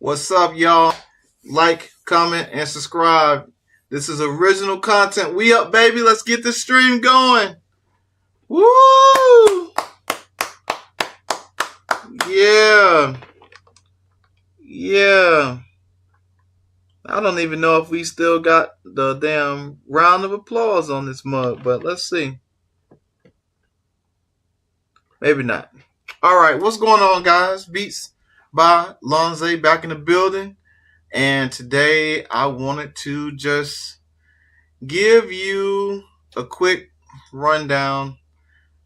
What's up, y'all? Like, comment, and subscribe. This is original content. We up, baby. Let's get this stream going. Woo! Yeah. Yeah. I don't even know if we still got the damn round of applause on this mug, but let's see. Maybe not. All right, what's going on, guys? Beats by Lonze back in the building. And today I wanted to just give you a quick rundown.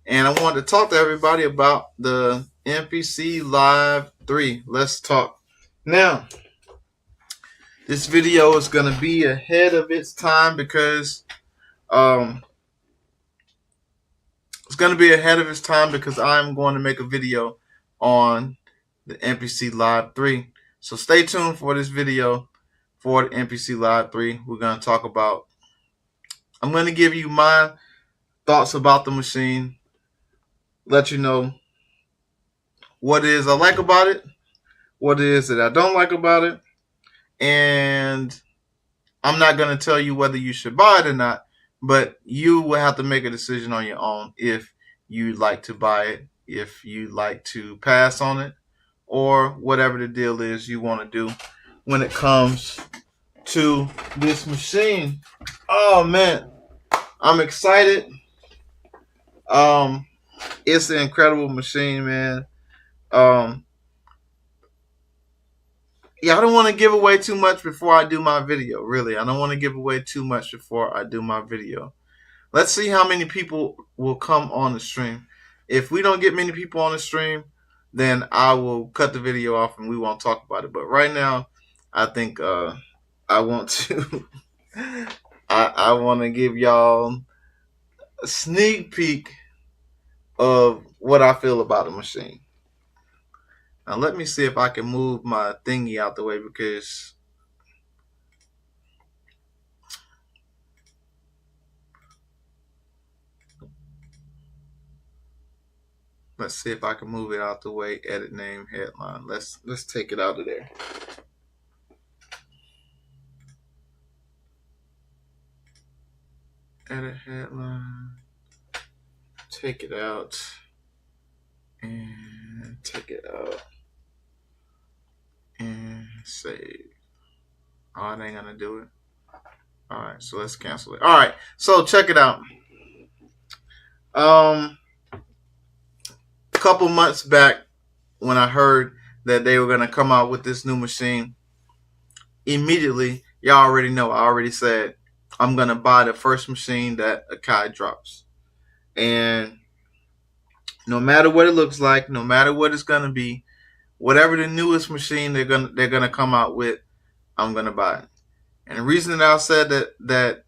And I wanted to talk to everybody about the MPC Live 3. Let's talk. Now, this video is going to be ahead of its time because I'm going to make a video on the MPC Live 3. So stay tuned for this video for the MPC Live 3. We're going to talk about, I'm going to give you my thoughts about the machine, let you know what it is I like about it, what it is that I don't like about it, and I'm not going to tell you whether you should buy it or not, but you will have to make a decision on your own if you'd like to buy it, if you'd like to pass on it, or whatever the deal is you want to do when it comes to this machine. Oh man, I'm excited. It's an incredible machine, man. Yeah, I don't want to give away too much before I do my video. Really, I don't want to give away too much before I do my video. Let's see how many people will come on the stream. If we don't get many people on the stream, then I will cut the video off and we won't talk about it. But right now, I think I want to I want to give y'all a sneak peek of what I feel about the machine. Now let me see if I can move my thingy out the way because let's see if I can move it out the way. Edit name, headline. Let's take it out of there. Edit headline. Take it out. And take it out. And save. Oh, it ain't gonna do it. Alright, so let's cancel it. Alright, so check it out. A couple months back when I heard that they were gonna come out with this new machine, immediately, y'all already know, I already said I'm gonna buy the first machine that Akai drops. And no matter what it looks like, no matter what it's gonna be, whatever the newest machine they're gonna come out with, I'm gonna buy it. And the reason that I said that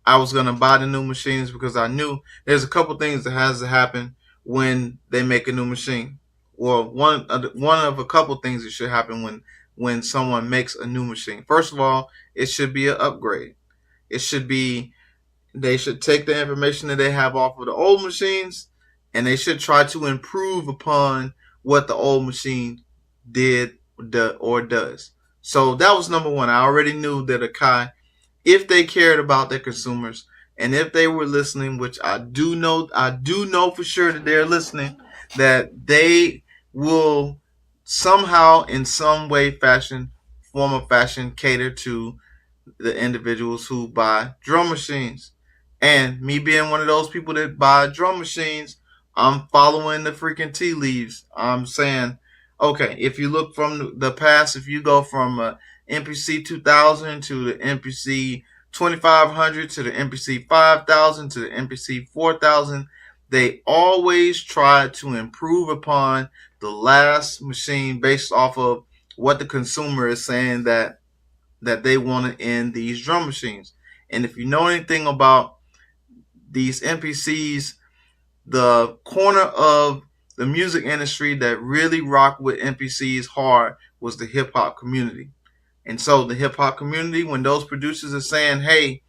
I was gonna buy the new machine is because I knew there's a couple things that has to happen when they make a new machine. Well, one of a couple things that should happen when someone makes a new machine. First of all, it should be an upgrade. They should take the information that they have off of the old machines, and they should try to improve upon what the old machine did or does. So that was number one. I already knew that Akai, if they cared about their consumers and if they were listening, which I do know for sure that they're listening, that they will somehow, in some way, form of fashion, cater to the individuals who buy drum machines. And me being one of those people that buy drum machines, I'm following the freaking tea leaves. I'm saying, okay, if you look from the past, if you go from MPC 2000 to the MPC 2500 to the MPC 5000 to the MPC 4000, they always try to improve upon the last machine based off of what the consumer is saying that they wanted in these drum machines. And if you know anything about these MPCs, the corner of the music industry that really rocked with MPCs hard was the hip hop community. And so the hip hop community, when those producers are saying, hey,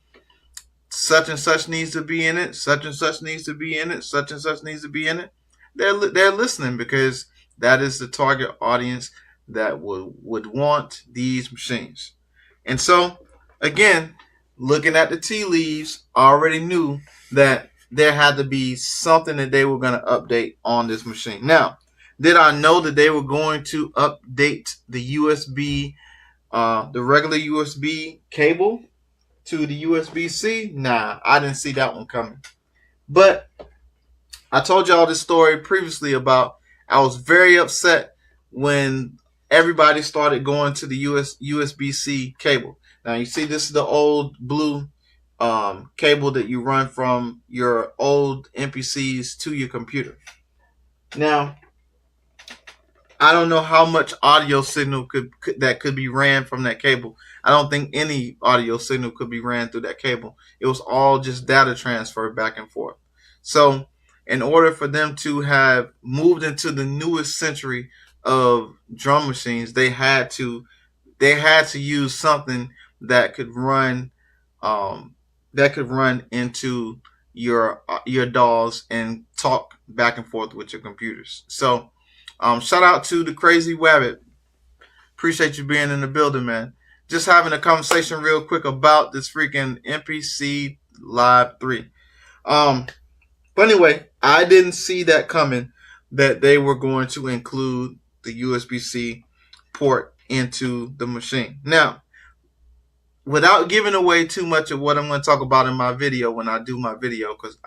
such and such needs to be in it, such and such needs to be in it, such and such needs to be in it, they're listening because that is the target audience that would want these machines. And so, again, looking at the tea leaves, I already knew that there had to be something that they were going to update on this machine. Now, did I know that they were going to update the USB, the regular USB cable to the USB-C? Nah, I didn't see that one coming. But I told y'all this story previously about I was very upset when everybody started going to the USB-C cable. Now you see this is the old blue cable that you run from your old MPCs to your computer. Now, I don't know how much audio signal that could be ran from that cable. I don't think any audio signal could be ran through that cable. It was all just data transfer back and forth. So, in order for them to have moved into the newest century of drum machines, they had to use something that could run into your DAWs and talk back and forth with your computers. So, shout out to the Crazy Wabbit. Appreciate you being in the building, man. Just having a conversation real quick about this freaking MPC Live 3. But anyway, I didn't see that coming, that they were going to include the USB-C port into the machine. Now, without giving away too much of what I'm going to talk about in my video when I do my video, because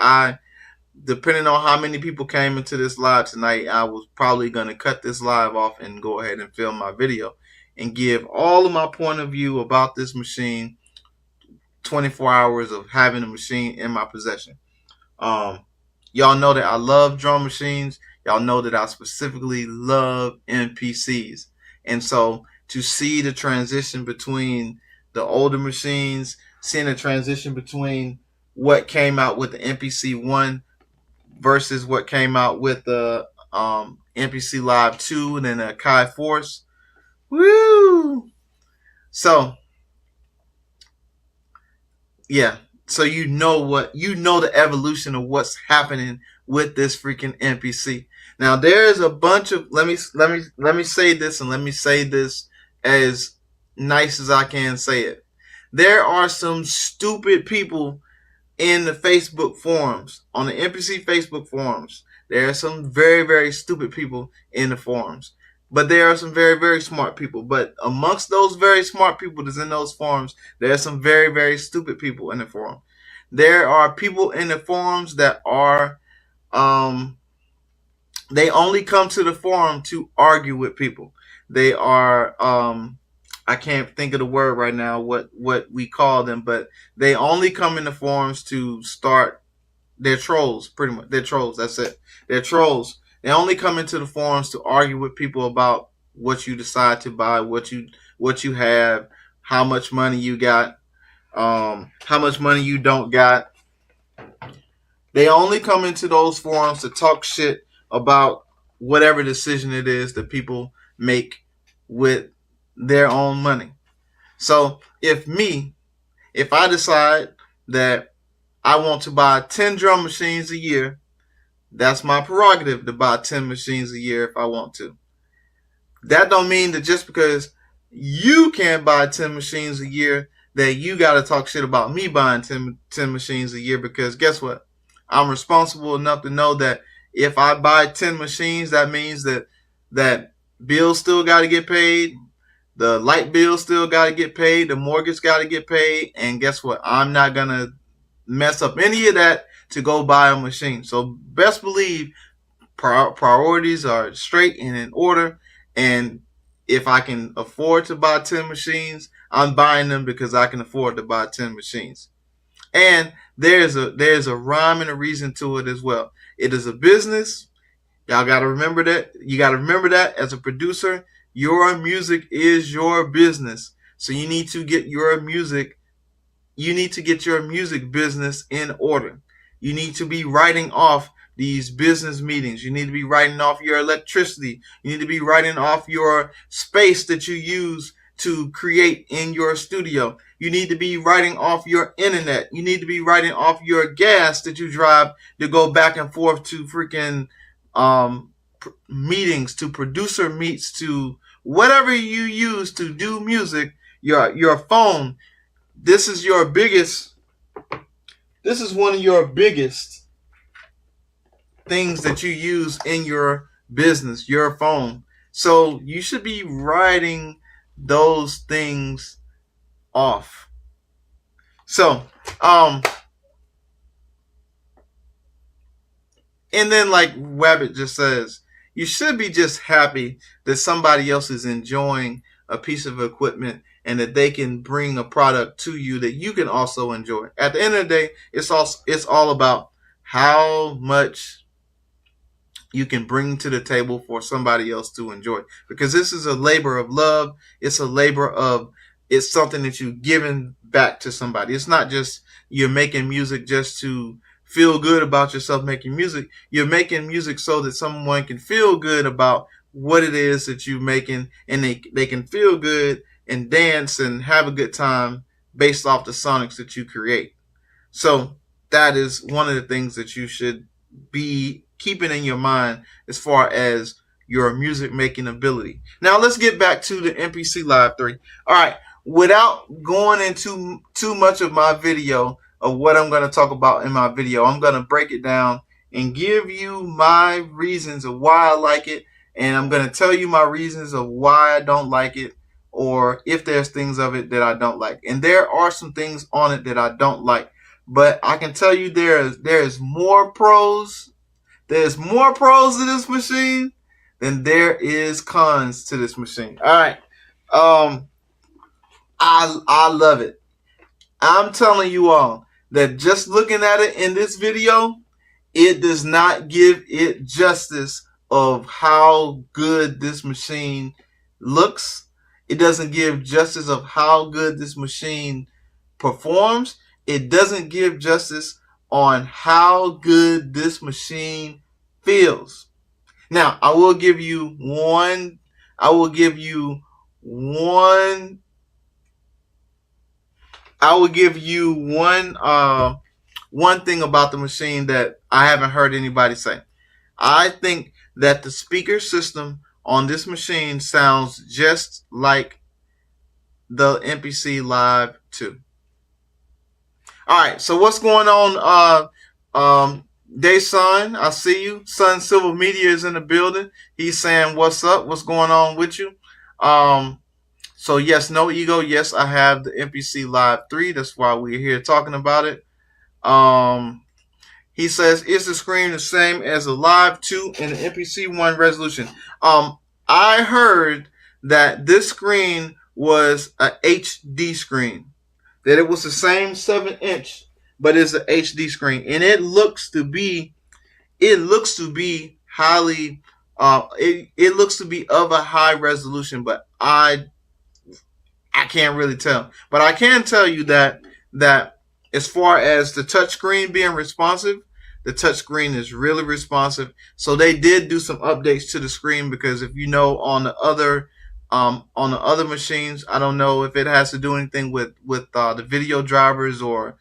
depending on how many people came into this live tonight, I was probably going to cut this live off and go ahead and film my video and give all of my point of view about this machine, 24 hours of having a machine in my possession. Y'all know that I love drum machines. Y'all know that I specifically love MPCs. And so to see the transition between the older machines, seeing the transition between what came out with the MPC 1 versus what came out with the MPC Live 2 and then the Kai Force. Woo! So, yeah. So you know the evolution of what's happening with this freaking MPC. Now there's a bunch of let me say this, and let me say this as nice as I can say it. There are some stupid people in the Facebook forums, on the MPC Facebook forums. There are some very, very stupid people in the forums. But there are some very, very smart people. But amongst those very smart people that's in those forums, there are some very, very stupid people in the forum. There are people in the forums that are, they only come to the forum to argue with people. They are, I can't think of the word right now, what we call them, but they only come in the forums to start. They're trolls, pretty much. They're trolls. That's it. They're trolls. They only come into the forums to argue with people about what you decide to buy, what you have, how much money you got, how much money you don't got. They only come into those forums to talk shit about whatever decision it is that people make with their own money. So if I decide that I want to buy 10 drum machines a year, that's my prerogative to buy 10 machines a year if I want to. That don't mean that just because you can't buy 10 machines a year that you got to talk shit about me buying 10 machines a year, because guess what? I'm responsible enough to know that if I buy 10 machines, that means that bills still got to get paid, the light bill still got to get paid, the mortgage got to get paid, and guess what? I'm not going to mess up any of that to go buy a machine. So best believe priorities are straight and in order, and if I can afford to buy 10 machines, I'm buying them because I can afford to buy 10 machines. And there's a rhyme and a reason to it as well. It is a business. Y'all got to remember that. You got to remember that as a producer, your music is your business. So you need to get your music business in order. You need to be writing off these business meetings. You need to be writing off your electricity. You need to be writing off your space that you use to create in your studio. You need to be writing off your internet. You need to be writing off your gas that you drive to go back and forth to freaking meetings, to producer meets, to whatever you use to do music, your phone, this is your biggest, this is one of your biggest things that you use in your business, your phone. So you should be writing those things off. So, and then like Wabbit just says, you should be just happy that somebody else is enjoying a piece of equipment and that they can bring a product to you that you can also enjoy. At the end of the day, it's all about how much you can bring to the table for somebody else to enjoy. Because this is a labor of love. It's a labor of, it's something that you've given back to somebody. It's not just you're making music just to feel good about yourself making music. You're making music so that someone can feel good about what it is that you're making, and they can feel good and dance and have a good time based off the sonics that you create. So that is one of the things that you should be keeping in your mind as far as your music making ability. Now let's get back to the MPC Live 3. All right, without going into too much of my video of what I'm going to talk about in my video, I'm going to break it down and give you my reasons of why I like it, and I'm going to tell you my reasons of why I don't like it, or if there's things of it that I don't like. And there are some things on it that I don't like, but I can tell you there's more pros. There's more pros to this machine than there is cons to this machine. All right. I love it. I'm telling you all that just looking at it in this video, it does not give it justice of how good this machine looks. It doesn't give justice of how good this machine performs. It doesn't give justice on how good this machine feels. Now, I will give you one one thing about the machine that I haven't heard anybody say. I think that the speaker system on this machine sounds just like the MPC Live 2. All right, so what's going on? Day Sun, I see you. Sun Silver Media is in the building. He's saying, "What's up? What's going on with you?" So yes, no ego. Yes, I have the MPC Live 3. That's why we're here talking about it. He says, "Is the screen the same as the Live 2 and the MPC 1 resolution?" I heard that this screen was a HD screen. That it was the same 7-inch, but it's an HD screen, and it looks to be highly, it looks to be of a high resolution, but I can't really tell. But I can tell you that as far as the touchscreen being responsive, the touchscreen is really responsive. So they did do some updates to the screen, because if you know, on the other machines, I don't know if it has to do anything with the video drivers or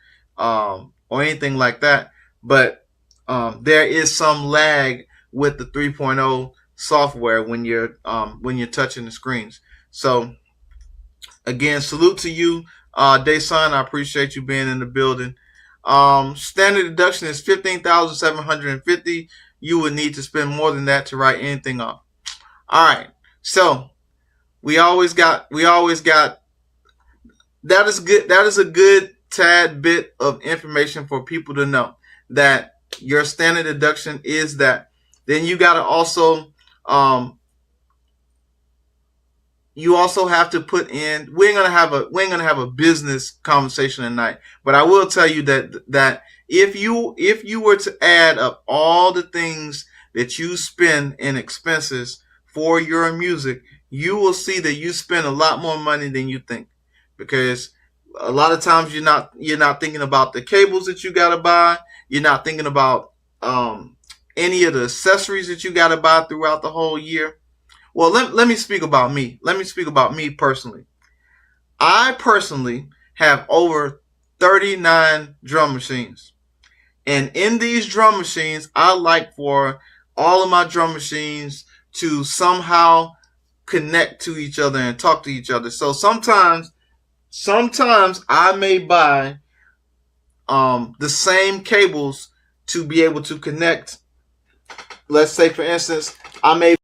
anything like that, but there is some lag with the 3.0 software when you're touching the screens. So again, salute to you, Dayson. I appreciate you being in the building. Standard deduction is $15,750. You would need to spend more than that to write anything off. All right, so we always got that is good. That is a good tad bit of information for people to know, that your standard deduction is that. Then you got to also you also have to put in. We ain't gonna have a business conversation tonight, but I will tell you that if you were to add up all the things that you spend in expenses for your music, you will see that you spend a lot more money than you think, because a lot of times you're not thinking about the cables that you gotta buy. You're not thinking about any of the accessories that you gotta buy throughout the whole year. Well, let me speak about me. Let me speak about me personally. I personally have over 39 drum machines. And in these drum machines, I like for all of my drum machines to somehow connect to each other and talk to each other. So sometimes I may buy the same cables to be able to connect. Let's say, for instance, I may.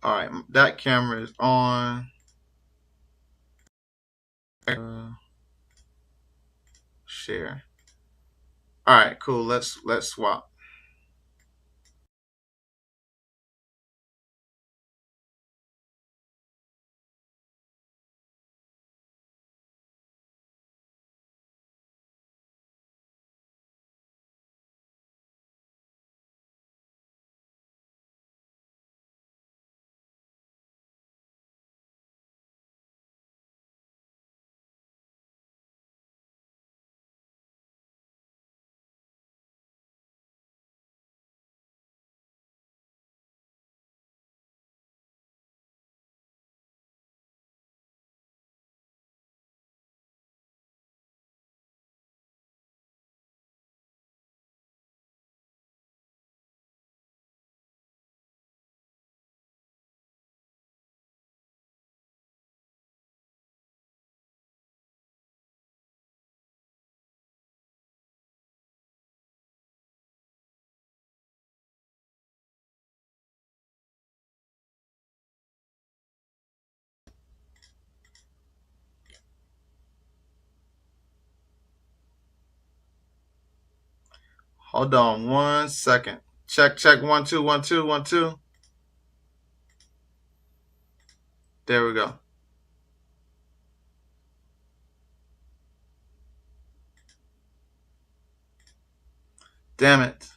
All right, that camera is on. Share. All right, cool. Let's swap. Hold on 1 second. Check 1 2 1 2 1 2. There we go. Damn it.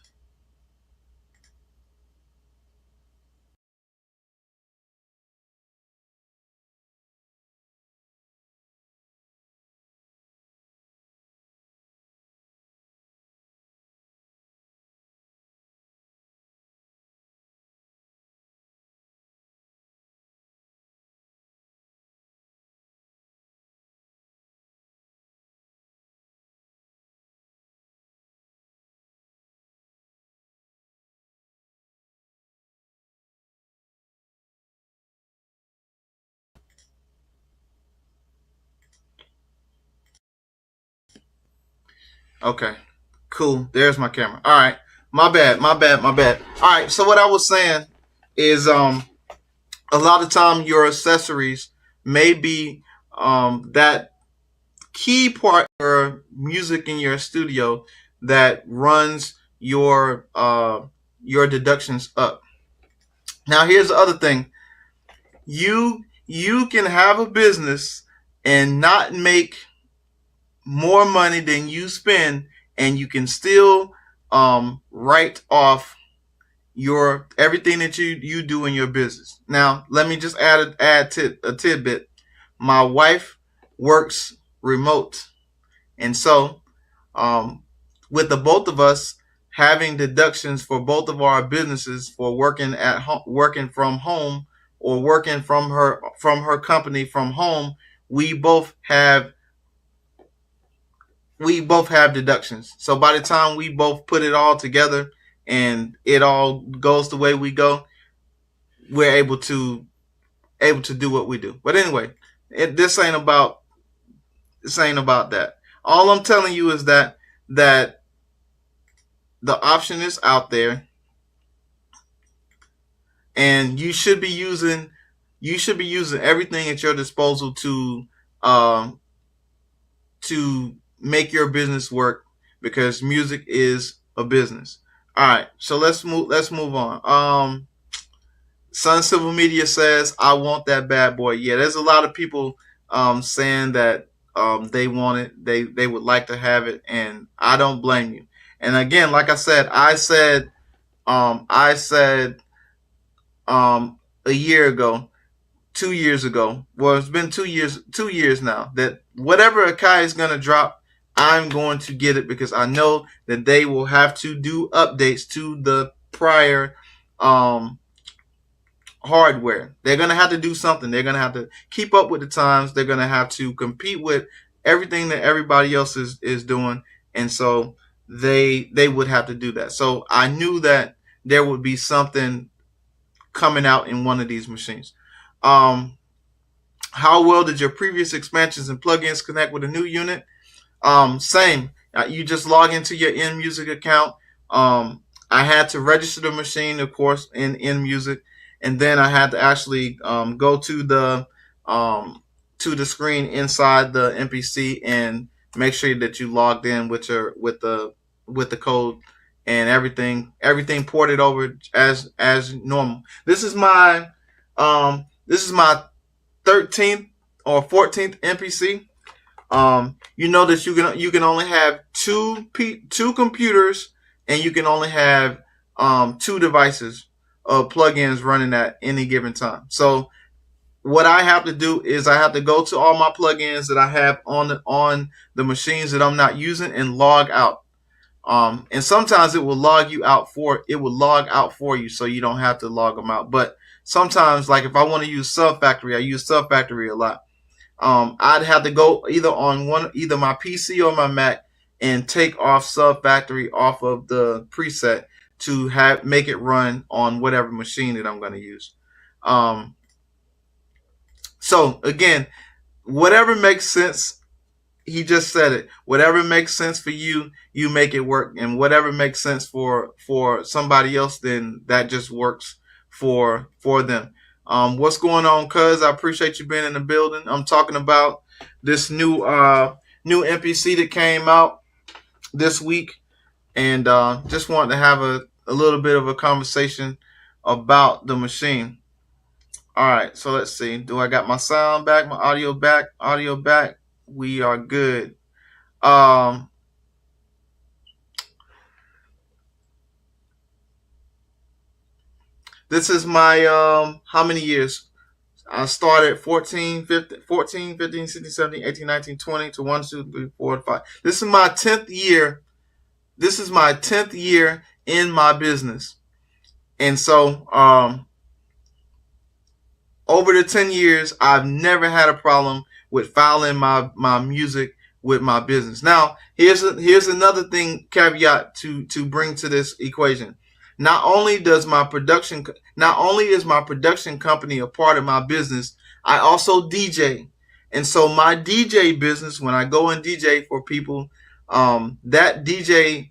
Okay. Cool. There's my camera. All right. My bad. All right. So what I was saying is a lot of time your accessories may be that key part of your music in your studio that runs your deductions up. Now here's the other thing. You can have a business and not make more money than you spend, and you can still write off your everything that you do in your business. Now, let me just add a tidbit. My wife works remote, and so um, with the both of us having deductions for both of our businesses for working from home, or working from her company from home, we both have we both have deductions. So by the time we both put it all together and it all goes the way we go, we're able to do what we do. But anyway, this ain't about that. All I'm telling you is that the option is out there, and you should be using everything at your disposal um to make your business work, because music is a business. All right, so let's move on. Sun Civil Media says, I want that bad boy. Yeah, there's a lot of people saying that they want it. They would like to have it, and I don't blame you. And again, like I said a year ago, 2 years ago. Well, it's been 2 years now, that whatever Akai is gonna drop, I'm going to get it, because I know that they will have to do updates to the prior hardware. They're gonna have to do something. They're gonna have to keep up with the times. They're gonna have to compete with everything that everybody else is doing, and so they would have to do that. So I knew that there would be something coming out in one of these machines. How well did your previous expansions and plugins connect with a new unit? Same. You just log into your InMusic account. I had to register the machine, of course, in InMusic, and then I had to actually go to the screen inside the MPC and make sure that you logged in with the code, and everything ported over as normal. This is my 13th or 14th MPC. You know that you can only have two computers, and you can only have 2 devices of plugins running at any given time. So what I have to do is I have to go to all my plugins that I have on the machines that I'm not using and log out. And sometimes it will log out for you, so you don't have to log them out. But sometimes, like if I want to use Sub Factory, I use Sub Factory a lot. I'd have to go either my PC or my Mac and take off Sub Factory off of the preset to make it run on whatever machine that I'm going to use. So again, whatever makes sense. He just said it. Whatever makes sense for you, you make it work, and whatever makes sense for somebody else, then that just works for them. What's going on, cuz? I appreciate you being in the building. I'm talking about this new MPC that came out this week, and just wanted to have a little bit of a conversation about the machine. All right, so let's see. Do I got my sound back, my audio back? Audio back. We are good. This is my how many years? I started 14, 15, 16, 17, 18, 19, 20 to 1, 2, 3, 4, 5. This is my 10th year. This is my 10th year in my business. And so over the 10 years, I've never had a problem with filing my music with my business. Now, here's another thing, caveat to bring to this equation. Not only is my production company a part of my business, I also DJ. And so my DJ business, when I go and DJ for people, that DJ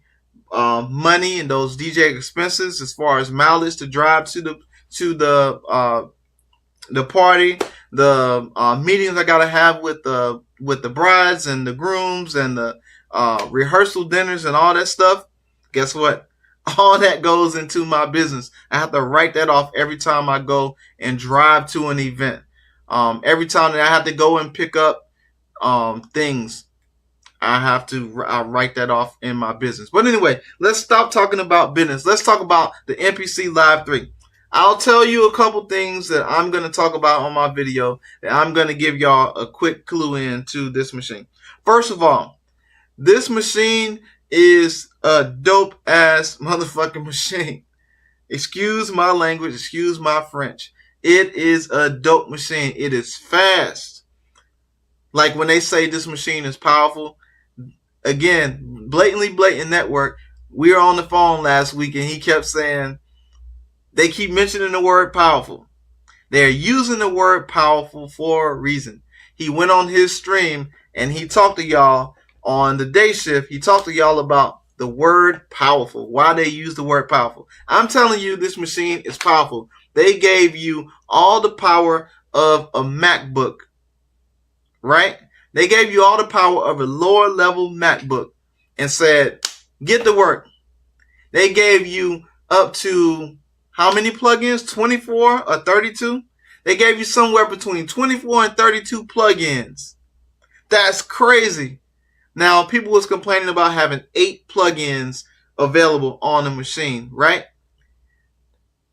money and those DJ expenses, as far as mileage to drive to the party, the meetings I gotta have with the brides and the grooms, and the rehearsal dinners and all that stuff. Guess what? All that goes into my business. I have to write that off every time I go and drive to an event. Every time that I have to go and pick up things, I write that off in my business. But anyway, let's stop talking about business. Let's talk about the MPC Live 3. I'll tell you a couple things that I'm going to talk about on my video, that I'm going to give y'all a quick clue into this machine. First of all, this machine is a dope ass motherfucking machine. Excuse my language, excuse my French. It is a dope machine. It is fast. Like when they say this machine is powerful, again, blatant network. We were on the phone last week and he kept saying, they keep mentioning the word powerful. They're using the word powerful for a reason. He went on his stream and he talked to y'all on the day shift. He talked to y'all about the word powerful, why they use the word powerful. I'm telling you, this machine is powerful. They gave you all the power of a MacBook, right? They gave you all the power of a lower level MacBook and said, get to work. They gave you up to how many plugins? 24 or 32? They gave you somewhere between 24 and 32 plugins. That's crazy. Now, people was complaining about having 8 plugins available on the machine, right?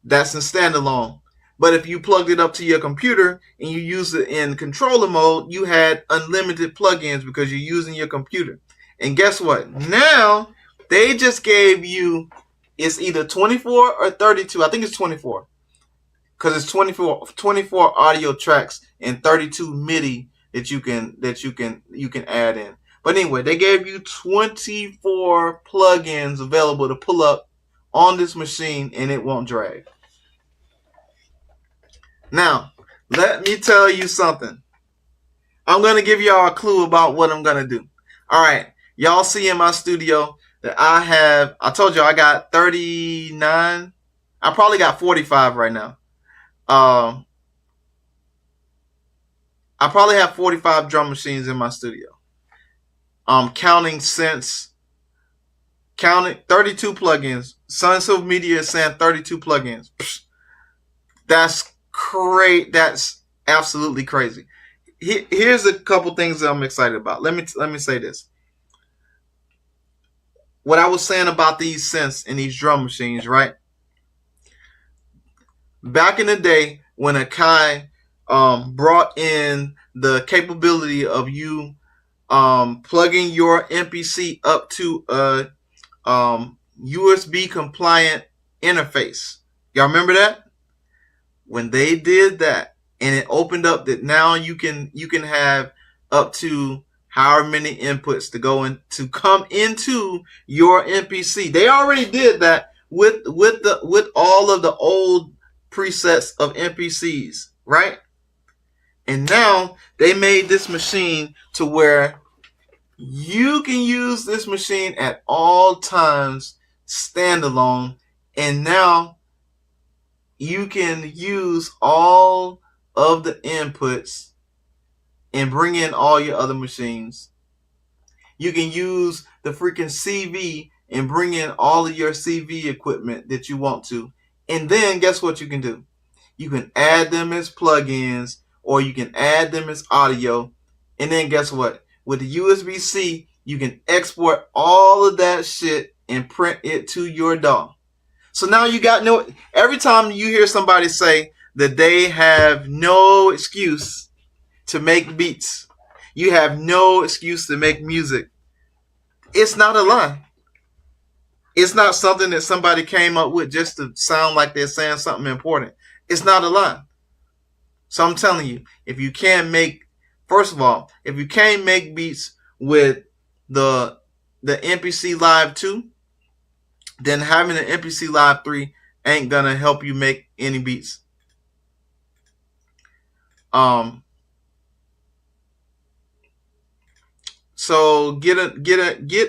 That's in standalone. But if you plugged it up to your computer and you used it in controller mode, you had unlimited plugins because you're using your computer. And guess what? Now, they just gave you, it's either 24 or 32. I think it's 24. Because it's 24 audio tracks and 32 MIDI that you can add in. But anyway, they gave you 24 plugins available to pull up on this machine and it won't drag. Now, let me tell you something. I'm going to give y'all a clue about what I'm going to do. All right. Y'all see in my studio that I told you I got 39. I probably got 45 right now. I probably have 45 drum machines in my studio. Counting 32 plugins. Sunsilver Media is saying 32 plugins. Psh, that's great. That's absolutely crazy. Here's a couple things that I'm excited about. Let me say this. What I was saying about these synths and these drum machines, right? Back in the day when Akai brought in the capability of you plugging your MPC up to a USB compliant interface. Y'all remember that? When they did that and it opened up that now you can have up to however many inputs to go in to come into your MPC. They already did that with all of the old presets of MPCs, right? And now they made this machine to where you can use this machine at all times standalone, and now you can use all of the inputs and bring in all your other machines. You can use the freaking CV and bring in all of your CV equipment that you want to. And then guess what you can do? You can add them as plugins or you can add them as audio. And then guess what? With the USB-C, you can export all of that shit and print it to your DAW. So now you got no, every time you hear somebody say that they have no excuse to make beats, you have no excuse to make music, it's not a lie. It's not something that somebody came up with just to sound like they're saying something important. It's not a lie. So I'm telling you, if you can't make, first of all, if you can't make beats with the MPC Live 2, then having an MPC Live 3 ain't gonna help you make any beats. So get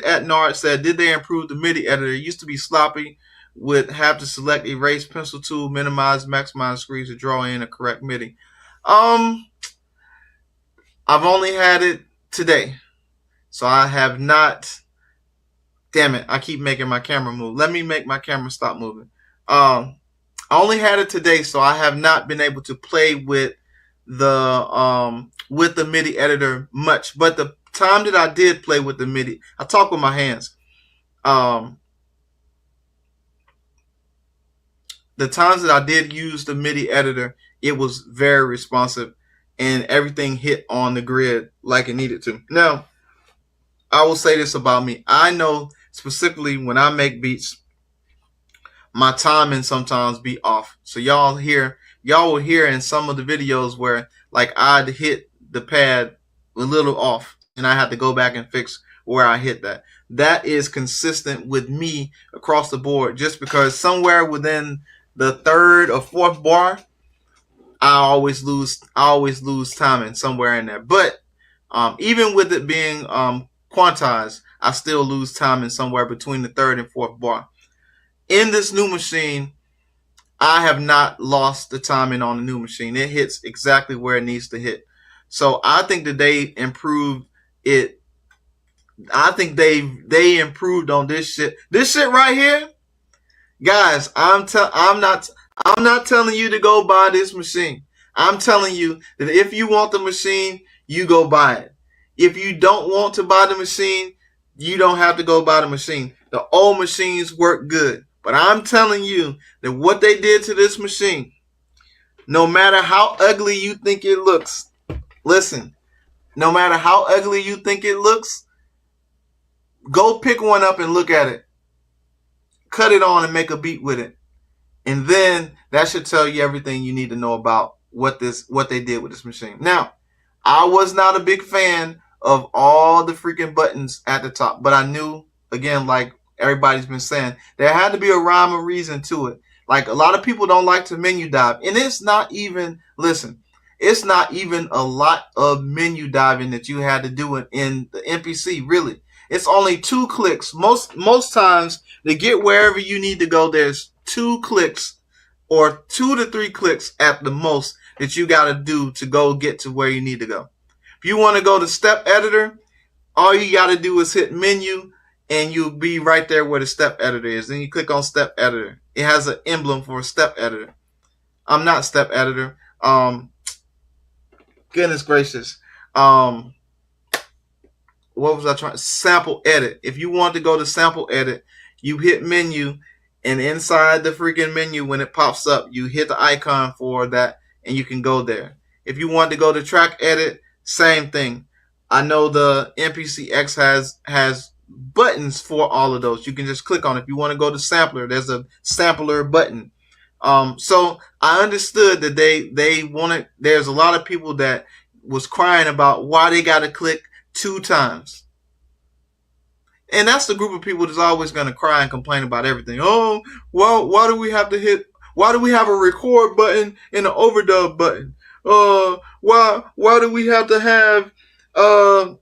at Nard said, did they improve the MIDI editor? It used to be sloppy, would have to select erase pencil tool, minimize, maximize screens to draw in a correct MIDI. I've only had it today, so I have not. Damn it! I keep making my camera move. Let me make my camera stop moving. I only had it today, so I have not been able to play with the MIDI editor much. But the time that I did play with the MIDI, I talk with my hands. The times that I did use the MIDI editor, it was very responsive and everything hit on the grid like it needed to. Now, I will say this about me. I know specifically when I make beats, my timing sometimes be off. So y'all will hear in some of the videos where like I'd hit the pad a little off and I have to go back and fix where I hit that. That is consistent with me across the board, just because somewhere within the third or fourth bar, I always lose timing somewhere in there. But even with it being quantized, I still lose timing somewhere between the third and fourth bar. In this new machine, I have not lost the timing on the new machine. It hits exactly where it needs to hit. So I think that they improved it. I think they improved on this shit. This shit right here, Guys, I'm not telling you to go buy this machine. I'm telling you that if you want the machine, you go buy it. If you don't want to buy the machine, you don't have to go buy the machine. The old machines work good. But I'm telling you that what they did to this machine, no matter how ugly you think it looks, listen, no matter how ugly you think it looks, go pick one up and look at it. Cut it on and make a beat with it. And then that should tell you everything you need to know about what they did with this machine. Now, I was not a big fan of all the freaking buttons at the top, but I knew, again, like everybody's been saying, there had to be a rhyme or reason to it. Like, a lot of people don't like to menu dive, and it's not even a lot of menu diving that you had to do in the MPC, really. It's only 2 clicks. Most times, to get wherever you need to go, there's 2 clicks or 2 to 3 clicks at the most that you got to do to go get to where you need to go. If you want to go to step editor, all you got to do is hit menu and you'll be right there where the step editor is. Then you click on step editor. It has an emblem for a step editor. I'm not step editor. Goodness gracious. What was I trying? Sample edit. If you want to go to sample edit, you hit menu, and inside the freaking menu, when it pops up, you hit the icon for that, and you can go there. If you want to go to track edit, same thing. I know the MPC X has buttons for all of those. You can just click on it. If you want to go to sampler, there's a sampler button. So I understood that they wanted. There's a lot of people that was crying about why they got to click 2 times. And that's the group of people that's always going to cry and complain about everything. Oh, well, why do we have a record button and an overdub button? Why do we have to have a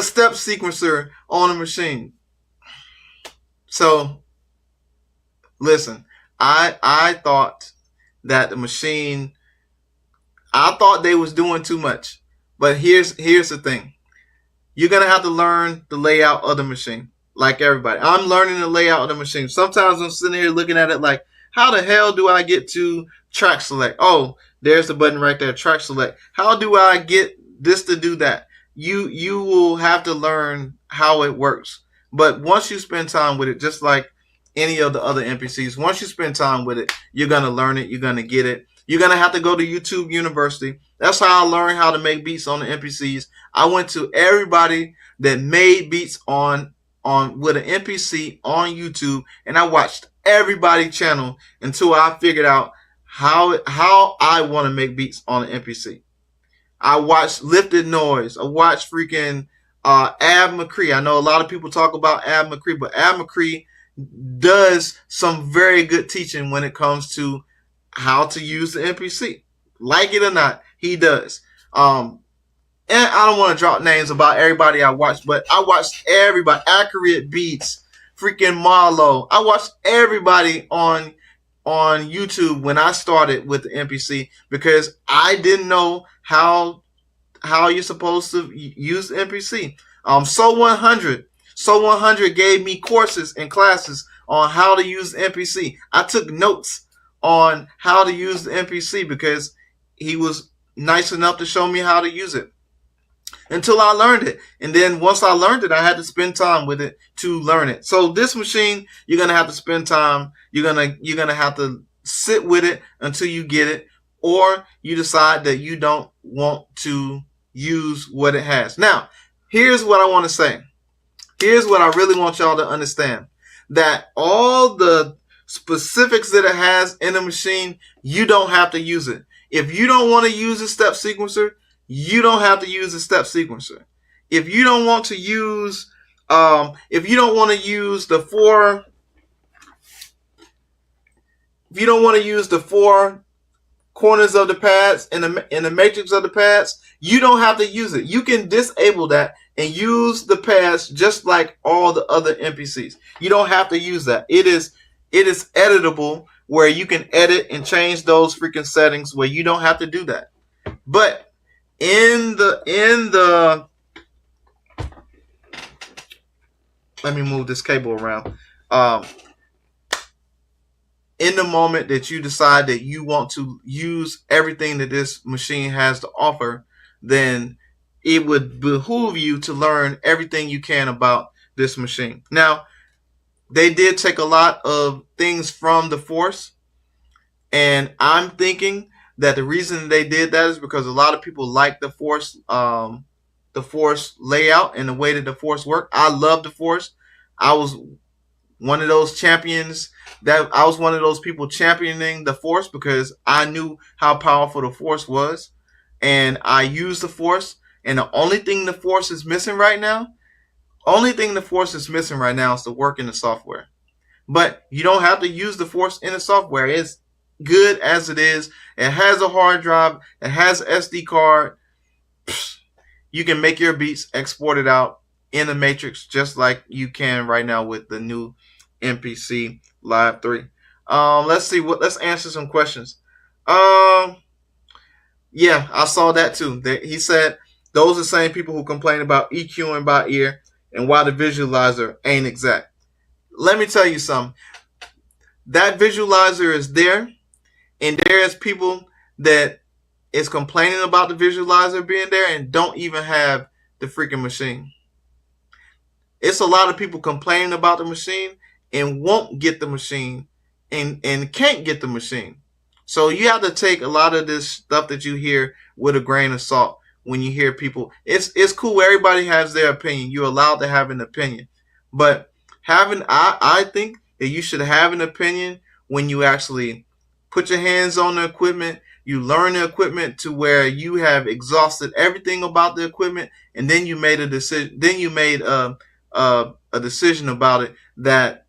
step sequencer on a machine? So, listen, I thought that the machine, I thought they was doing too much. But here's the thing. You're going to have to learn the layout of the machine, like everybody. I'm learning the layout of the machine. Sometimes I'm sitting here looking at it like, how the hell do I get to track select? Oh, there's the button right there, track select. How do I get this to do that? You will have to learn how it works. But once you spend time with it, just like any of the other NPCs, once you spend time with it, you're going to learn it. You're going to get it. You're going to have to go to YouTube University. That's how I learned how to make beats on the NPCs. I went to everybody that made beats on with an NPC on YouTube, and I watched everybody's channel until I figured out how I want to make beats on an NPC. I watched Lifted Noise. I watched freaking Ab McCree. I know a lot of people talk about Ab McCree, but Ab McCree does some very good teaching when it comes to how to use the NPC. Like it or not, he does. And I don't want to drop names about everybody I watched, but I watched everybody. Accurate Beats, freaking Marlo. I watched everybody on YouTube when I started with the NPC because I didn't know how you're supposed to use the NPC. So 100 gave me courses and classes on how to use the NPC. I took notes on how to use the NPC because he was nice enough to show me how to use it until I learned it. And then once I learned it, I had to spend time with it to learn it. So this machine, you're going to have to spend time. You're going to have to sit with it until you get it, or you decide that you don't want to use what it has. Now, here's what I want to say. Here's what I really want y'all to understand. That all the specifics that it has in the machine, you don't have to use it. If you don't want to use a step sequencer, you don't have to use a step sequencer. If you don't want to use, the 4 corners of the pads in the matrix of the pads, you don't have to use it. You can disable that and use the pads just like all the other NPCs. You don't have to use that. It is editable where you can edit and change those freaking settings where you don't have to do that. But in the let me move this cable around. in the moment that you decide that you want to use everything that this machine has to offer, then it would behoove you to learn everything you can about this machine. Now, they did take a lot of things from the Force, and I'm thinking that the reason they did that is because a lot of people like the Force layout and the way that the Force worked. I love the Force. I was one of those champions that I was one of those people championing the Force because I knew how powerful the Force was, and I used the Force. And the only thing the Force is missing right now, is the work in the software. But you don't have to use the Force in the software. It's good as it is. It has a hard drive. It has an SD card. You can make your beats, export it out in the Matrix just like you can right now with the new MPC Live 3. Let's answer some questions. Yeah, I saw that too. He said those are the same people who complain about EQing by ear and why the visualizer ain't exact. Let me tell you something. That visualizer is there, and there's people that is complaining about the visualizer being there and don't even have the freaking machine. It's a lot of people complaining about the machine and won't get the machine and can't get the machine. So you have to take a lot of this stuff that you hear with a grain of salt when you hear people. It's cool. Everybody has their opinion. You're allowed to have an opinion. But I think that you should have an opinion when you actually put your hands on the equipment. You learn the equipment to where you have exhausted everything about the equipment, and then you made a decision. Then you made a decision about it that,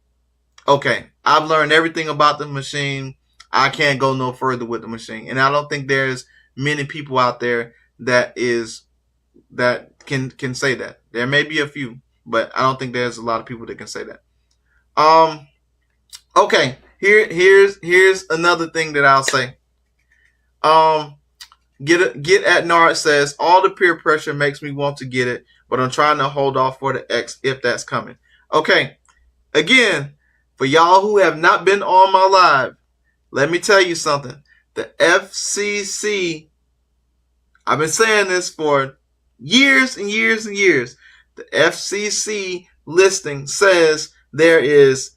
okay, I've learned everything about the machine. I can't go no further with the machine. And I don't think there's many people out there that can say that. There may be a few, but I don't think there's a lot of people that can say that. Okay, here's another thing that I'll say. Get at Nard says all the peer pressure makes me want to get it, but I'm trying to hold off for the X if that's coming. Okay, again, for y'all who have not been on my live, let me tell you something. The FCC, I've been saying this for years and years and years. The FCC listing says there is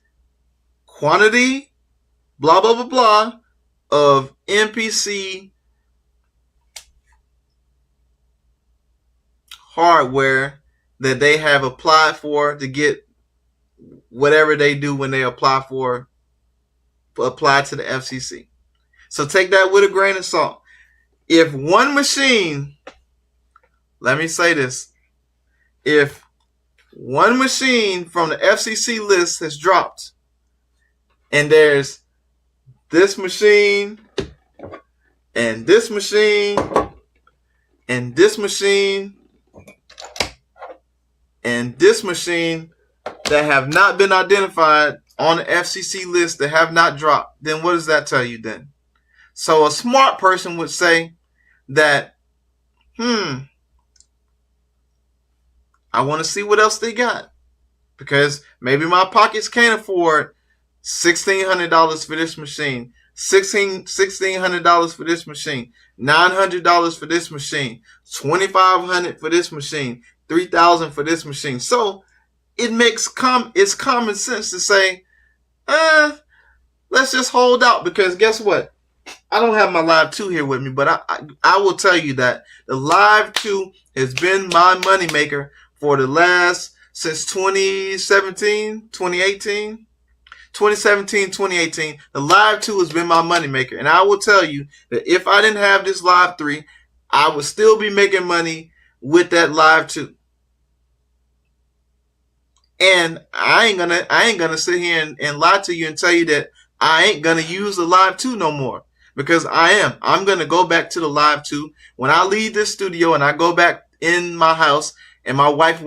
quantity, blah, blah, blah, blah, of MPC hardware that they have applied for to get whatever they do when they apply to the FCC. So take that with a grain of salt. If one machine, let me say this, if one machine from the FCC list has dropped and there's this machine and this machine and this machine and this machine that have not been identified on the FCC list that have not dropped, then what does that tell you then? So a smart person would say that, I want to see what else they got, because maybe my pockets can't afford $1,600 for this machine, $1,600 for this machine, $900 for this machine, $2,500 for this machine, $3,000 for this machine. So it's common sense to say, let's just hold out, because guess what? I don't have my Live 2 here with me, but I will tell you that the Live 2 has been my moneymaker for the last, since 2017, 2018. 2017, 2018, the Live 2 has been my moneymaker. And I will tell you that if I didn't have this Live 3, I would still be making money with that Live 2. And I ain't gonna sit here and lie to you and tell you that I ain't gonna use the Live 2 no more. Because I'm gonna go back to the Live 2 when I leave this studio and I go back in my house and my wife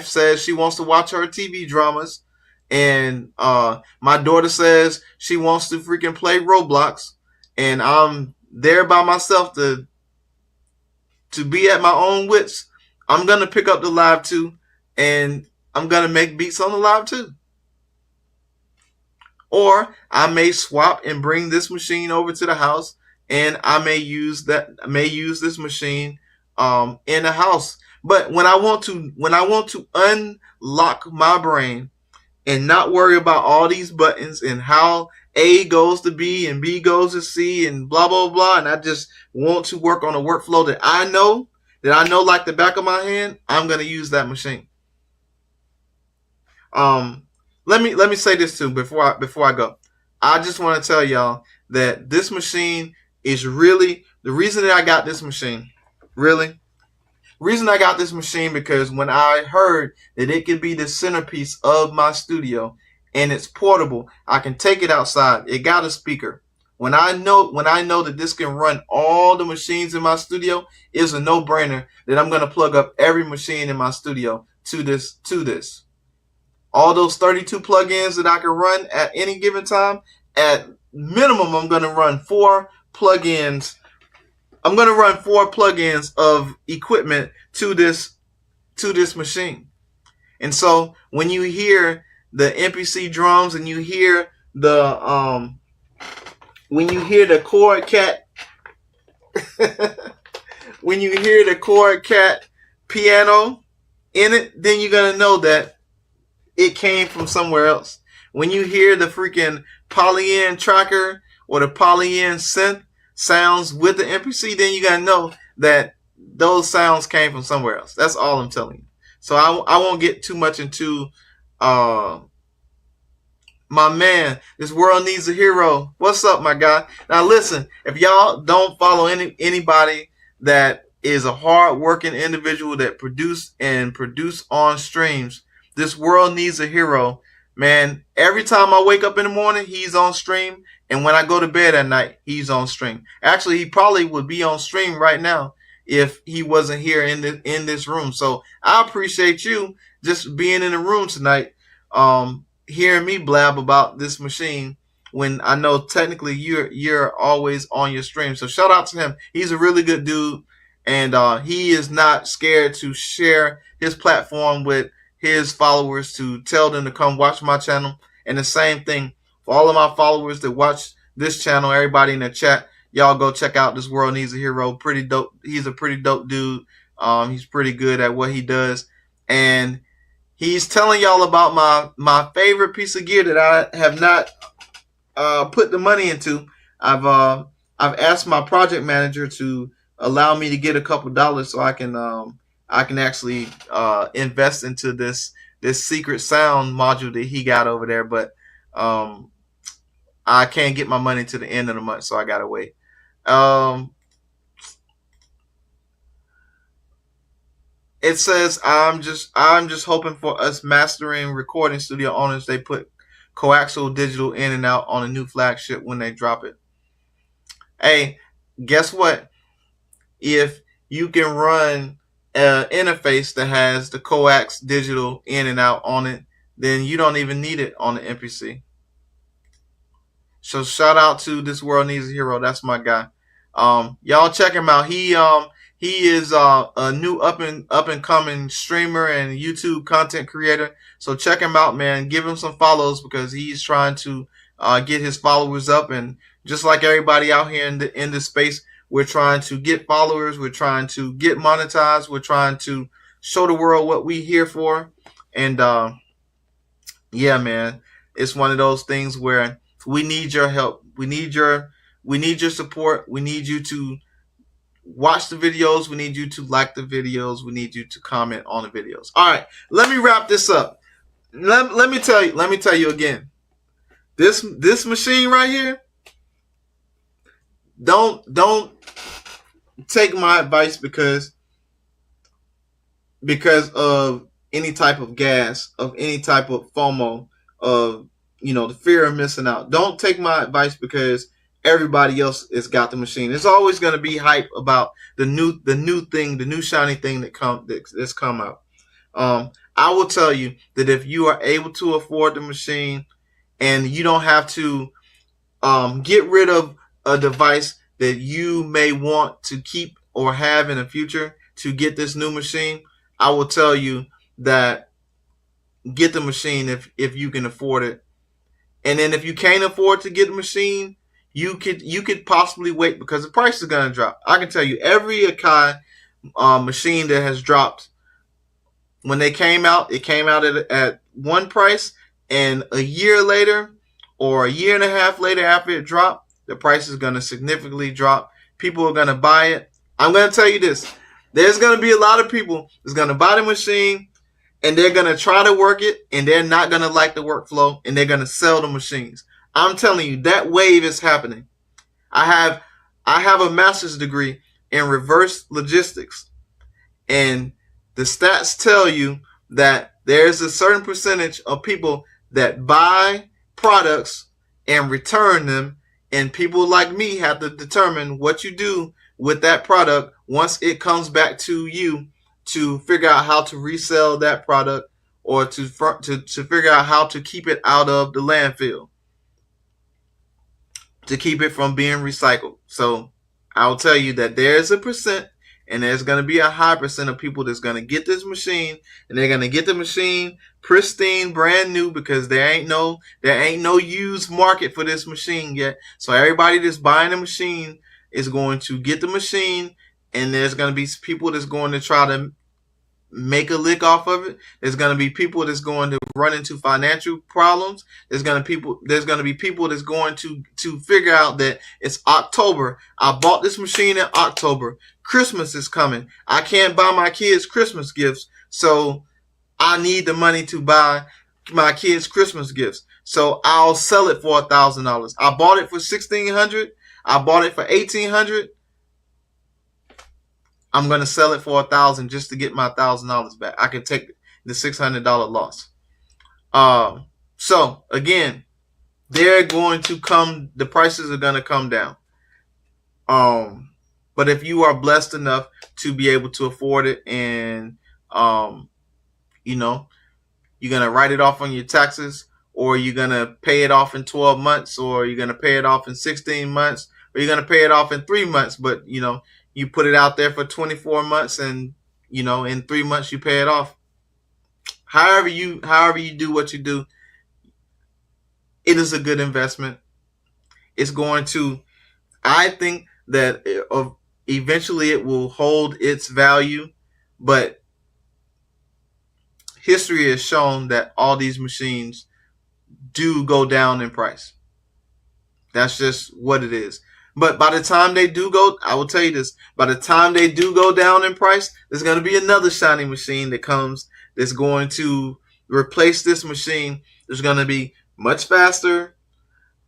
says she wants to watch her TV dramas. And my daughter says she wants to freaking play Roblox, and I'm there by myself to be at my own wits. I'm gonna pick up the Live 2, and I'm gonna make beats on the Live 2. Or I may swap and bring this machine over to the house, and I may use this machine in the house. But when I want to unlock my brain and not worry about all these buttons and how A goes to B and B goes to C and blah blah blah, and I just want to work on a workflow that I know like the back of my hand, I'm gonna use that machine. Let me say this too before I go. I just want to tell y'all that this machine is really the reason that I got this machine. Really, reason I got this machine because when I heard that it could be the centerpiece of my studio and it's portable, I can take it outside. It got a speaker. When I know that this can run all the machines in my studio, it's a no-brainer that I'm gonna plug up every machine in my studio to this. All those 32 plugins that I can run at any given time, at minimum, I'm gonna run 4 plugins. I'm gonna run 4 plugins of equipment to this machine. And so when you hear the MPC drums and you hear the chord cat when you hear the chord cat piano in it, then you're gonna know that it came from somewhere else. When you hear the freaking poly-in tracker or the poly-in synth sounds with the MPC, then you gotta know that those sounds came from somewhere else. That's all I'm telling you. So I won't get too much into my man. This world needs a hero. What's up, my guy? Now listen, if y'all don't follow anybody that is a hard-working individual that produce on streams, this world needs a hero. Man, every time I wake up in the morning, he's on stream. And when I go to bed at night, he's on stream. Actually, he probably would be on stream right now if he wasn't here in this room. So I appreciate you just being in the room tonight, hearing me blab about this machine when I know technically you're always on your stream. So shout out to him. He's a really good dude, and he is not scared to share his platform with his followers to tell them to come watch my channel. And the same thing for all of my followers that watch this channel, everybody in the chat, y'all go check out This World Needs a Hero. Pretty dope. He's a pretty dope dude. He's pretty good at what he does. And he's telling y'all about my favorite piece of gear that I have not put the money into. I've asked my project manager to allow me to get a couple dollars so I can actually invest into this secret sound module that he got over there, but I can't get my money to the end of the month, so I gotta wait. It says I'm just hoping for us mastering recording studio owners. They put coaxial digital in and out on a new flagship when they drop it. Hey, guess what? If you can run an interface that has the coax digital in and out on it, then you don't even need it on the MPC. So shout out to This World Needs a Hero. That's my guy. Y'all check him out. He is a new up and coming streamer and YouTube content creator. So check him out, man. Give him some follows because he's trying to get his followers up. And just like everybody out here in this space, we're trying to get followers. We're trying to get monetized. We're trying to show the world what we here for. And yeah, man, it's one of those things where we need your help. We need your support. We need you to watch the videos. We need you to like the videos. We need you to comment on the videos. All right, let me wrap this up. Let me tell you again. This machine right here. Don't take my advice because of any type of gas, of any type of FOMO, of the fear of missing out. Don't take my advice because everybody else has got the machine. There's always going to be hype about the new thing, the new shiny thing that's come out. I will tell you that if you are able to afford the machine and you don't have to get rid of a device that you may want to keep or have in the future to get this new machine, I will tell you that get the machine if you can afford it. And then if you can't afford to get a machine, you could possibly wait because the price is going to drop. I can tell you every Akai machine that has dropped, when they came out, it came out at one price, and a year later or a year and a half later after it dropped, the price is going to significantly drop. People are going to buy it. I'm going to tell you this. There's going to be a lot of people that's going to buy the machine, and they're going to try to work it, and they're not going to like the workflow, and they're going to sell the machines. I'm telling you, that wave is happening. I have a master's degree in reverse logistics, and the stats tell you that there's a certain percentage of people that buy products and return them, and people like me have to determine what you do with that product once it comes back to you, to figure out how to resell that product, or to figure out how to keep it out of the landfill, to keep it from being recycled. So I'll tell you that there's a percent, and there's going to be a high percent of people that's going to get this machine, and they're going to get the machine pristine, brand new, because there ain't no used market for this machine yet. So everybody that's buying the machine is going to get the machine, and there's going to be people that's going to try to make a lick off of it. There's going to be people that's going to run into financial problems. There's going to be people that's going to figure out that it's October. I bought this machine in October. Christmas is coming. I can't buy my kids Christmas gifts, so I need the money to buy my kids Christmas gifts. So I'll sell it for $1,000. I bought it for $1,600. I bought it for $1,800. I'm going to sell it for $1,000 just to get my $1,000 back. I can take the $600 loss. So again, they're going to come. The prices are going to come down. But if you are blessed enough to be able to afford it, and you're going to write it off on your taxes, or you're going to pay it off in 12 months, or you're going to pay it off in 16 months, or you're going to pay it off in 3 months, but you put it out there for 24 months, and in 3 months you pay it off. However you do what you do, it is a good investment. It's going to, I think that eventually it will hold its value, but history has shown that all these machines do go down in price. That's just what it is. But by the time they do go, I will tell you this, by the time they do go down in price, there's going to be another shiny machine that comes that's going to replace this machine. It's going to be much faster.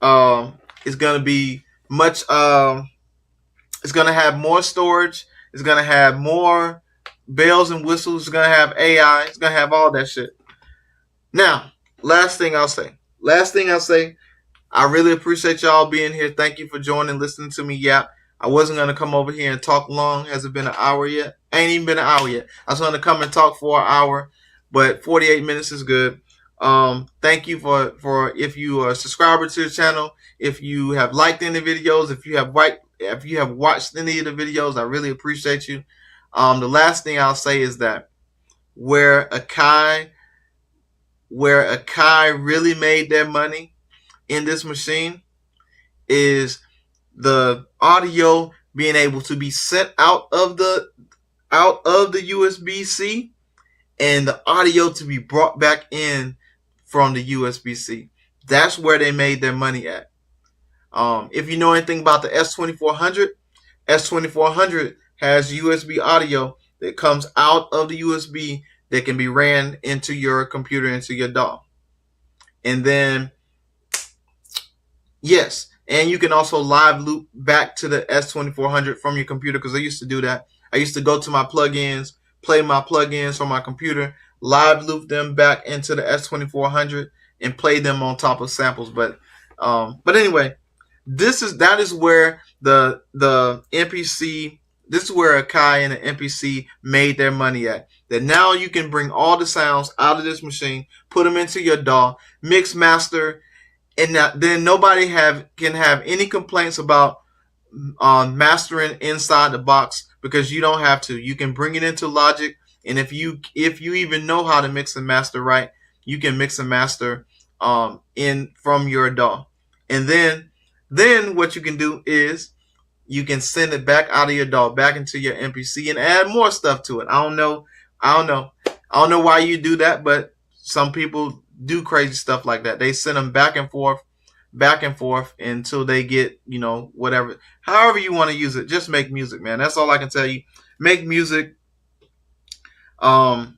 It's going to be much, it's going to have more storage. It's going to have more bells and whistles. It's going to have AI. It's going to have all that shit. Now, last thing I'll say, I really appreciate y'all being here. Thank you for joining, listening to me yap. I wasn't going to come over here and talk long. Hasn't been an hour yet. Ain't even been an hour yet. I was going to come and talk for an hour, but 48 minutes is good. Thank you for if you are a subscriber to the channel, if you have liked any videos, if you have watched any of the videos, I really appreciate you. The last thing I'll say is that where Akai really made their money in this machine is the audio being able to be sent out of the USB-C, and the audio to be brought back in from the USB-C. That's where they made their money at. If you know anything about the S2400 has USB audio that comes out of the USB that can be ran into your computer, into your DAW. And then, yes, and you can also live loop back to the S2400 from your computer, because I used to do that. I used to go to my plugins, play my plugins from my computer, live loop them back into the S2400, and play them on top of samples. But anyway, that is where the MPC, this is where Akai and the MPC made their money at. That now you can bring all the sounds out of this machine, put them into your DAW, mix, master, and then nobody can have any complaints about mastering inside the box, because you don't have to. You can bring it into Logic, and if you even know how to mix and master right, you can mix and master in from your DAW. And then what you can do is you can send it back out of your DAW back into your MPC and add more stuff to it. I don't know why you do that, but some people do crazy stuff like that. They send them back and forth until they get, whatever, however you want to use it. Just make music, man. That's all I can tell you. Make music. I'm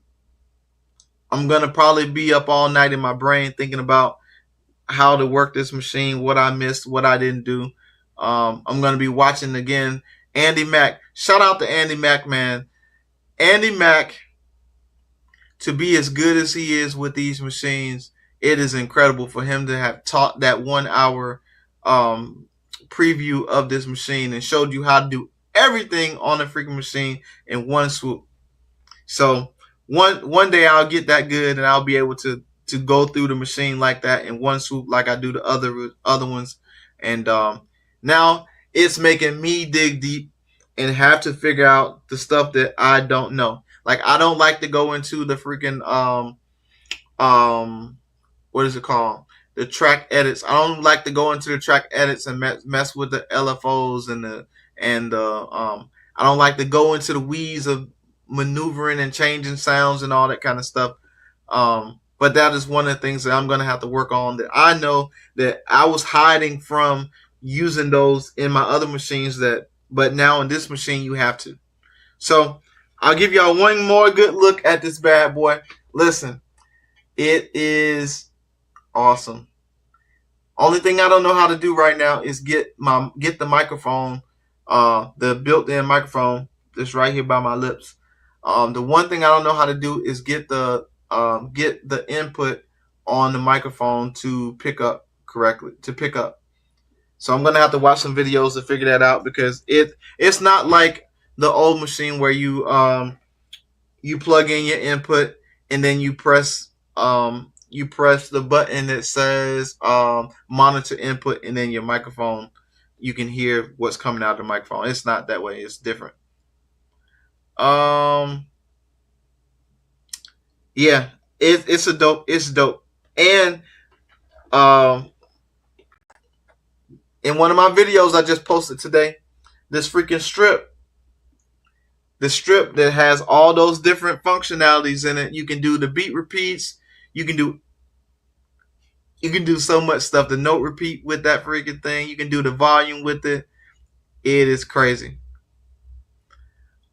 gonna probably be up all night in my brain thinking about how to work this machine, what I missed, what I didn't do. I'm gonna be watching again Andy Mack. Shout out to Andy Mack, man. Andy Mack, to be as good as he is with these machines, it is incredible for him to have taught that 1 hour preview of this machine and showed you how to do everything on the freaking machine in one swoop. So one day I'll get that good and I'll be able to go through the machine like that in one swoop, like I do the other ones. And now it's making me dig deep and have to figure out the stuff that I don't know. Like, I don't like to go into the freaking what is it called? The track edits. I don't like to go into the track edits and mess with the LFOs and I don't like to go into the weeds of maneuvering and changing sounds and all that kind of stuff. But that is one of the things that I'm going to have to work on, that I know that I was hiding from using those in my other machines, but now in this machine you have to. So I'll give y'all one more good look at this bad boy. Listen, it is awesome. Only thing I don't know how to do right now is get the microphone, the built-in microphone that's right here by my lips. The one thing I don't know how to do is get the input on the microphone to pick up correctly, So I'm gonna have to watch some videos to figure that out, because it's not like the old machine where you plug in your input and then you press the button that says monitor input, and then your microphone, you can hear what's coming out of the microphone. It's not that way. It's different. Yeah, it's dope. And in one of my videos I just posted today, this freaking strip, the strip that has all those different functionalities in it. You can do the beat repeats. You can do so much stuff. The note repeat with that freaking thing. You can do the volume with it. It is crazy.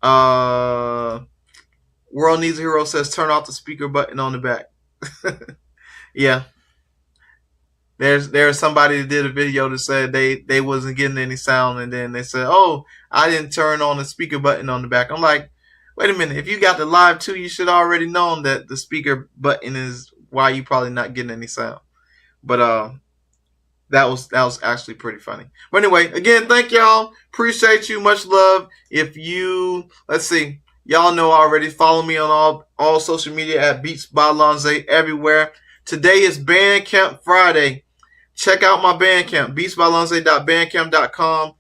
World Needs a Hero says turn off the speaker button on the back. Yeah. There's somebody that did a video that said they wasn't getting any sound, and then they said, oh, I didn't turn on the speaker button on the back. I'm like, wait a minute, if you got the live too, you should already known that the speaker button is why you probably not getting any sound. But that was actually pretty funny. But anyway, again, thank y'all. Appreciate you. Much love. If you, let's see, y'all know already, follow me on all social media at Beats by Lonze everywhere. Today is Bandcamp Friday. Check out my Bandcamp, beatsbylonze.bandcamp.com.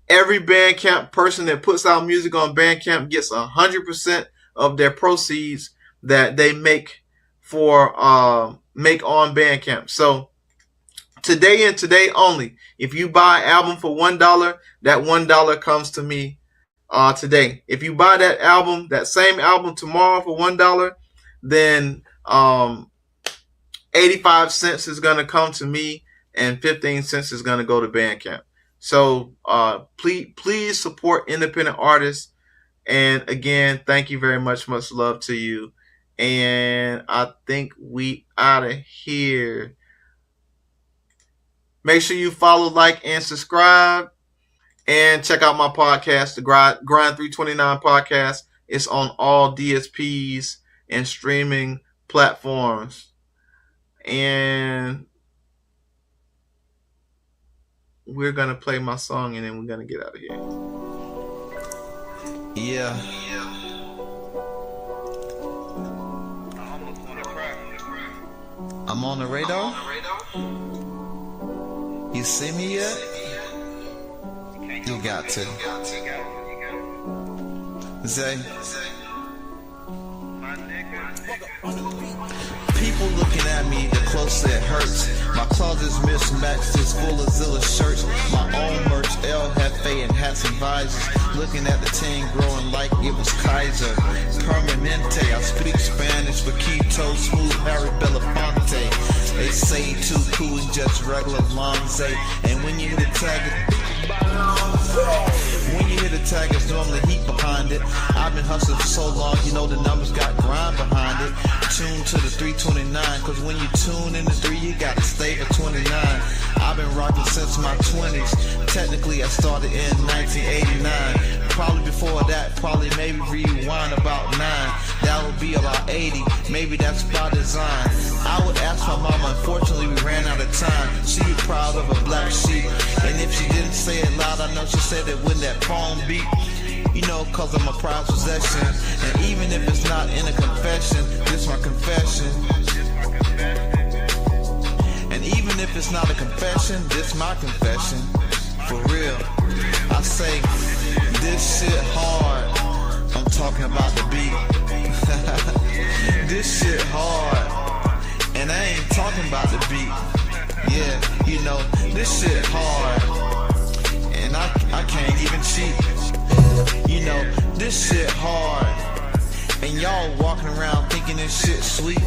Every Bandcamp person that puts out music on Bandcamp gets 100% of their proceeds that they make on Bandcamp. So today and today only, if you buy an album for $1, that $1 comes to me today. If you buy that same album tomorrow for $1, then 85 cents is going to come to me and 15 cents is going to go to Bandcamp. So please support independent artists. And again, thank you very much. Much love to you. And I think we out of here. Make sure you follow, like, and subscribe. And check out my podcast, the Grind 329 podcast. It's on all DSPs and streaming platforms. And we're going to play my song and then we're going to get out of here. Yeah. I'm on the radar. You see me yet? You got to. Zay. People looking at me. closely it hurts. My closet's mismatched, it's full of Zilla shirts. My own merch, El Jefe and hats and visors. Looking at the team growing like it was Kaiser. Permanente, I speak Spanish for Quito, smooth Harry Belafonte. They say too cool and just regular Lonze. And when you hit a tag, it's normally heat behind it. I've been hustling for so long, you know the numbers got grind behind it. Tune to the 329, cause when you tune in the 3, you gotta stay for 29. I've been rocking since my 20s. Technically, I started in 1989. Probably before that, probably maybe rewind about 9. That would be about 80, maybe that's by design. I would ask my mama, unfortunately we ran out of time. She be proud of a black sheep, and if she didn't say it loud, I know she said it when that phone beat. You know, cause I'm a proud possession. And even if it's not in a confession, this my confession. And even if it's not a confession, this my confession. For real, I say, this shit hard. I'm talking about the beat. This shit hard. And I ain't talking about the beat. Yeah, you know, this shit hard. And I can't even cheat. You know, this shit hard. And y'all walking around thinking this shit sweet.